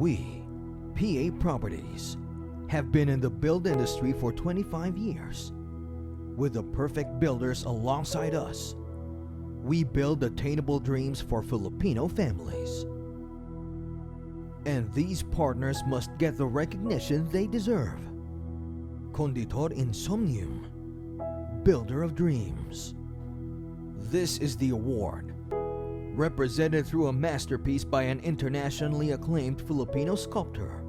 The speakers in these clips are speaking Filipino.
We, PA Properties, have been in the build industry for 25 years. With the perfect builders alongside us, we build attainable dreams for Filipino families. And these partners must get the recognition they deserve. Conditor Insomnium, Builder of Dreams. This is the award, represented through a masterpiece by an internationally acclaimed Filipino sculptor.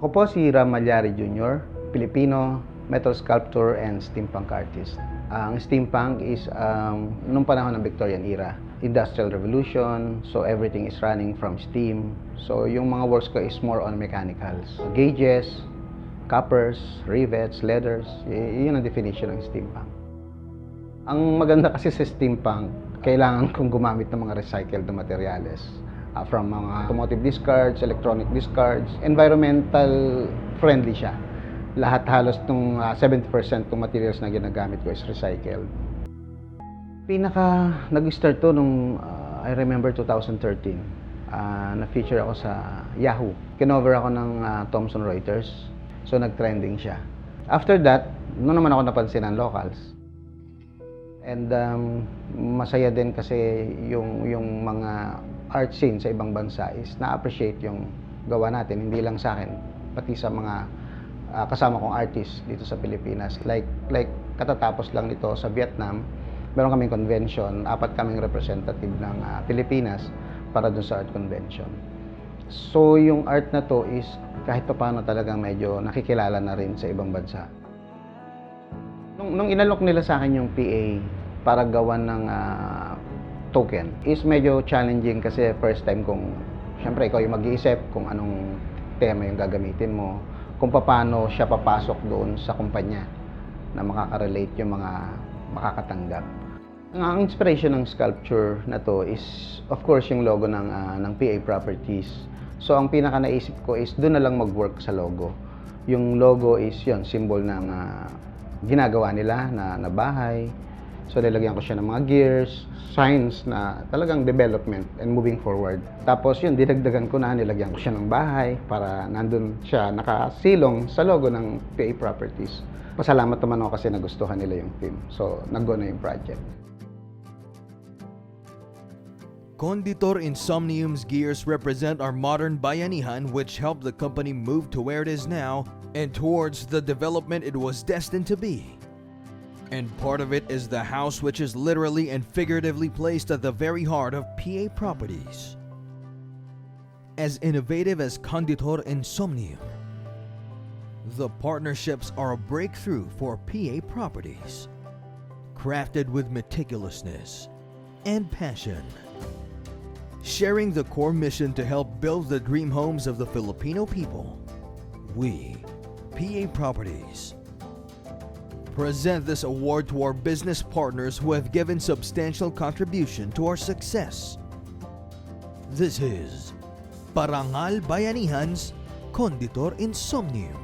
Ako po si Ram Malyari Jr., Filipino metal sculptor and steampunk artist. Ang steampunk is nung panahon ng Victorian era, Industrial Revolution, so everything is running from steam. So yung mga works ko is more on mechanicals. Gauges, coppers, rivets, leathers, yun ang definition ng steampunk. Ang maganda kasi sa steampunk, kailangan kong gumamit ng mga recycled na materyales. From mga automotive discards, electronic discards, environmental friendly siya. Lahat halos ng 70% ng materials na ginagamit ko is recycled. Nag-start to nung I remember 2013. Na-feature ako sa Yahoo. Kinover ako ng Thomson Reuters. So nag-trending siya. After that, noon naman ako napansin ng locals. And masaya din kasi yung mga art scene sa ibang bansa is na-appreciate yung gawa natin, hindi lang sa akin, pati sa mga kasama kong artists dito sa Pilipinas. Like katatapos lang nito sa Vietnam, meron kaming convention, 4 kaming representative ng Pilipinas para dun sa art convention. So yung art na to is kahit pa paano talagang medyo nakikilala na rin sa ibang bansa. Nung inalok nila sa akin yung PA para gawan ng token is medyo challenging kasi first time kong, syempre ikaw yung mag-iisip kung anong tema yung gagamitin mo, kung paano siya papasok doon sa kumpanya na makaka-relate yung mga makakatanggap. Ang inspiration ng sculpture na to is of course yung logo ng PA Properties. So ang pinaka naisip ko is doon na lang mag-work sa logo. Yung logo is yun, symbol ng ginagawa nila na bahay. So nilagyan ko siya ng mga gears, signs na talagang development and moving forward. Tapos yun, dinagdagan ko na, nilagyan ko siya ng bahay para nandun siya nakasilong sa logo ng PA Properties. Pasalamat naman ako kasi nagustuhan nila yung team. So nag-go na yung project. Conditor Insomnium's gears represent our modern bayanihan, which helped the company move to where it is now and towards the development it was destined to be. And part of it is the house, which is literally and figuratively placed at the very heart of PA Properties. As innovative as Conditor Insomnium, the partnerships are a breakthrough for PA Properties, crafted with meticulousness and passion, sharing the core mission to help build the dream homes of the Filipino people. We, PA Properties, present this award to our business partners who have given substantial contribution to our success. This is Parangal Bayanihan's Conditor Insomnium.